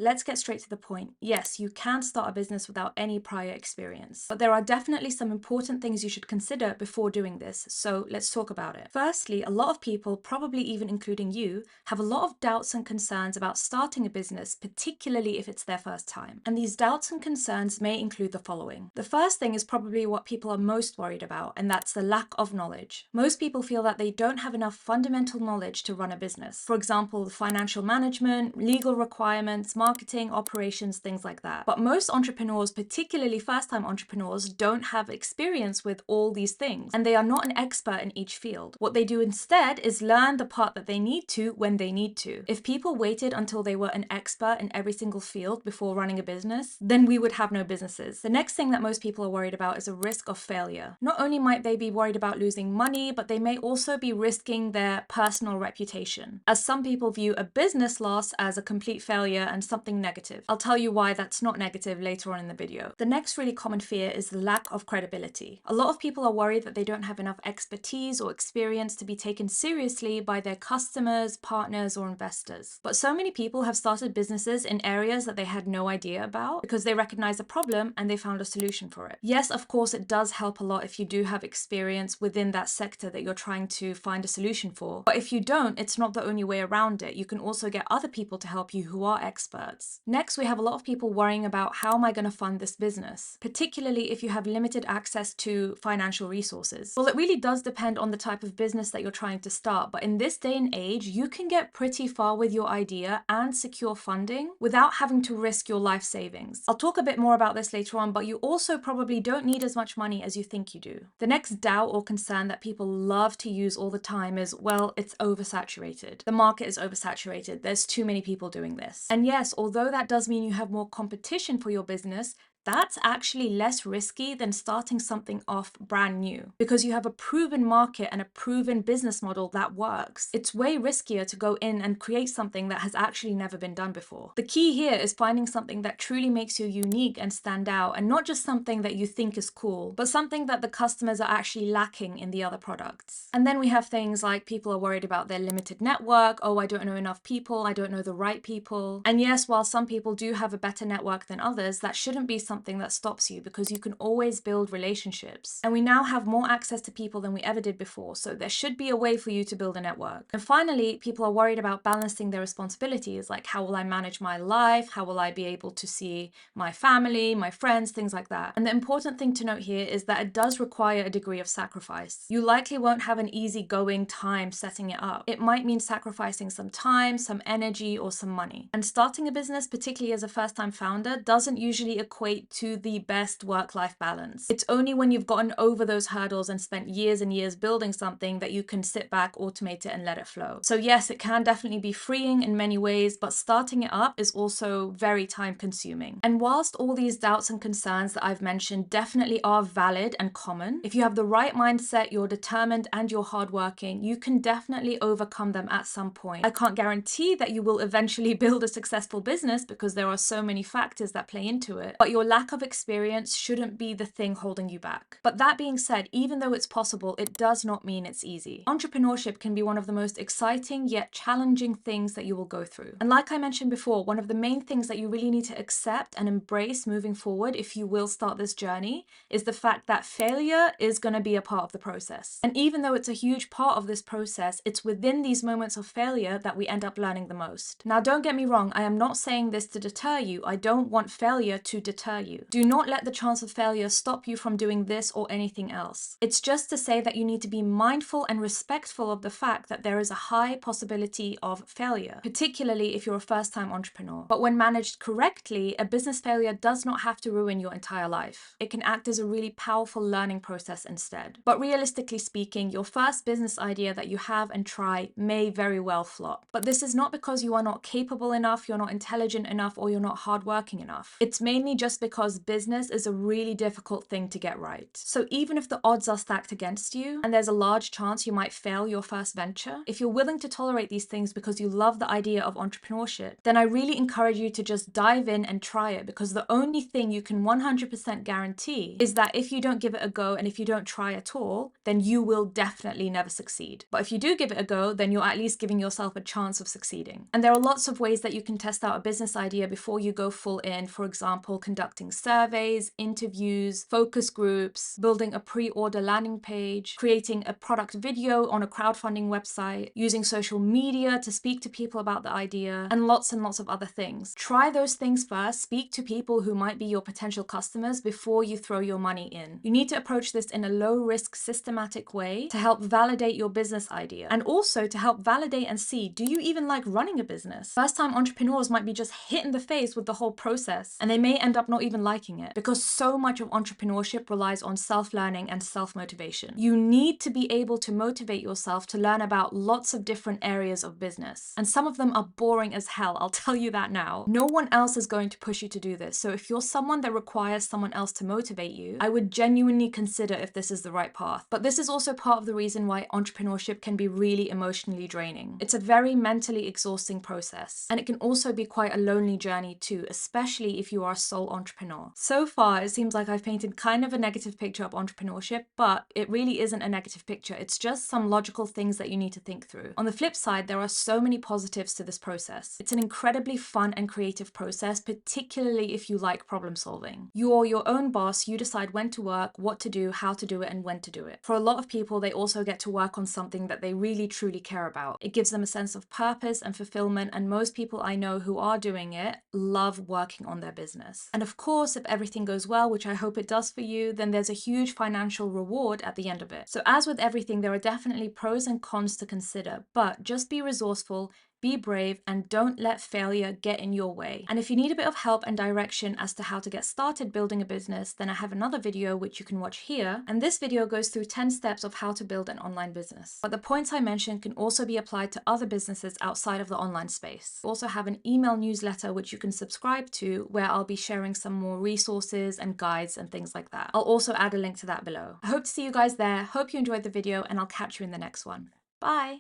Let's get straight to the point. Yes, you can start a business without any prior experience, but there are definitely some important things you should consider before doing this, so let's talk about it. Firstly, a lot of people, probably even including you, have a lot of doubts and concerns about starting a business, particularly if it's their first time. And these doubts and concerns may include the following. The first thing is probably what people are most worried about, and that's the lack of knowledge. Most people feel that they don't have enough fundamental knowledge to run a business. For example, the financial management, legal requirements, marketing, operations, things like that. But most entrepreneurs, particularly first-time entrepreneurs, don't have experience with all these things, and they are not an expert in each field. What they do instead is learn the part that they need to when they need to. If people waited until they were an expert in every single field before running a business, then we would have no businesses. The next thing that most people are worried about is a risk of failure. Not only might they be worried about losing money, but they may also be risking their personal reputation, as some people view a business loss as a complete failure and something negative. I'll tell you why that's not negative later on in the video. The next really common fear is the lack of credibility. A lot of people are worried that they don't have enough expertise or experience to be taken seriously by their customers, partners, or investors. But so many people have started businesses in areas that they had no idea about because they recognized a problem and they found a solution for it. Yes, of course, it does help a lot if you do have experience within that sector that you're trying to find a solution for. But if you don't, it's not the only way around it. You can also get other people to help you who are experts. Next, we have a lot of people worrying about how am I going to fund this business, particularly if you have limited access to financial resources. Well, it really does depend on the type of business that you're trying to start, but in this day and age, you can get pretty far with your idea and secure funding without having to risk your life savings. I'll talk a bit more about this later on, but you also probably don't need as much money as you think you do. The next doubt or concern that people love to use all the time is, well, it's oversaturated. The market is oversaturated. There's too many people doing this. And yes, although that does mean you have more competition for your business, that's actually less risky than starting something off brand new because you have a proven market and a proven business model that works. It's way riskier to go in and create something that has actually never been done before. The key here is finding something that truly makes you unique and stand out, and not just something that you think is cool, but something that the customers are actually lacking in the other products. And then we have things like people are worried about their limited network. Oh, I don't know enough people. I don't know the right people. And yes, while some people do have a better network than others, that shouldn't be something that stops you because you can always build relationships. And we now have more access to people than we ever did before, so there should be a way for you to build a network. And finally, people are worried about balancing their responsibilities, like how will I manage my life? How will I be able to see my family, my friends, things like that. And the important thing to note here is that it does require a degree of sacrifice. You likely won't have an easygoing time setting it up. It might mean sacrificing some time, some energy, or some money. And starting a business, particularly as a first-time founder, doesn't usually equate to the best work-life balance. It's only when you've gotten over those hurdles and spent years and years building something that you can sit back, automate it, and let it flow. So yes, it can definitely be freeing in many ways, but starting it up is also very time-consuming. And whilst all these doubts and concerns that I've mentioned definitely are valid and common, if you have the right mindset, you're determined, and you're hardworking, you can definitely overcome them at some point. I can't guarantee that you will eventually build a successful business because there are so many factors that play into it, but your lack of experience shouldn't be the thing holding you back. But that being said, even though it's possible, it does not mean it's easy. Entrepreneurship can be one of the most exciting yet challenging things that you will go through. And like I mentioned before, one of the main things that you really need to accept and embrace moving forward if you will start this journey is the fact that failure is going to be a part of the process. And even though it's a huge part of this process, it's within these moments of failure that we end up learning the most. Now, don't get me wrong, I am not saying this to deter you. I don't want failure to deter you. Do not let the chance of failure stop you from doing this or anything else. It's just to say that you need to be mindful and respectful of the fact that there is a high possibility of failure, particularly if you're a first-time entrepreneur. But when managed correctly, a business failure does not have to ruin your entire life. It can act as a really powerful learning process instead. But realistically speaking, your first business idea that you have and try may very well flop. But this is not because you are not capable enough, you're not intelligent enough, or you're not hardworking enough. It's mainly just because business is a really difficult thing to get right. So even if the odds are stacked against you and there's a large chance you might fail your first venture, if you're willing to tolerate these things because you love the idea of entrepreneurship, then I really encourage you to just dive in and try it, because the only thing you can 100% guarantee is that if you don't give it a go and if you don't try at all, then you will definitely never succeed. But if you do give it a go, then you're at least giving yourself a chance of succeeding. And there are lots of ways that you can test out a business idea before you go full in. For example, conducting surveys, interviews, focus groups, building a pre-order landing page, creating a product video on a crowdfunding website, using social media to speak to people about the idea, and lots of other things. Try those things first. Speak to people who might be your potential customers before you throw your money in. You need to approach this in a low-risk, systematic way to help validate your business idea, and also to help validate and see, do you even like running a business? First-time entrepreneurs might be just hit in the face with the whole process, and they may end up not even liking it, because so much of entrepreneurship relies on self-learning and self-motivation. You need to be able to motivate yourself to learn about lots of different areas of business, and some of them are boring as hell, I'll tell you that now. No one else is going to push you to do this, so if you're someone that requires someone else to motivate you, I would genuinely consider if this is the right path. But this is also part of the reason why entrepreneurship can be really emotionally draining. It's a very mentally exhausting process, and it can also be quite a lonely journey too, especially if you are a sole entrepreneur. So far, it seems like I've painted kind of a negative picture of entrepreneurship, but it really isn't a negative picture. It's just some logical things that you need to think through. On the flip side, there are so many positives to this process. It's an incredibly fun and creative process, particularly if you like problem solving. You're your own boss, you decide when to work, what to do, how to do it, and when to do it. For a lot of people, they also get to work on something that they really truly care about. It gives them a sense of purpose and fulfillment, and most people I know who are doing it love working on their business. And of course, if everything goes well, which I hope it does for you, then there's a huge financial reward at the end of it. So as with everything, there are definitely pros and cons to consider, but just be resourceful, be brave, and don't let failure get in your way. And if you need a bit of help and direction as to how to get started building a business, then I have another video which you can watch here. And this video goes through 10 steps of how to build an online business. But the points I mentioned can also be applied to other businesses outside of the online space. I also have an email newsletter which you can subscribe to, where I'll be sharing some more resources and guides and things like that. I'll also add a link to that below. I hope to see you guys there. Hope you enjoyed the video, and I'll catch you in the next one. Bye!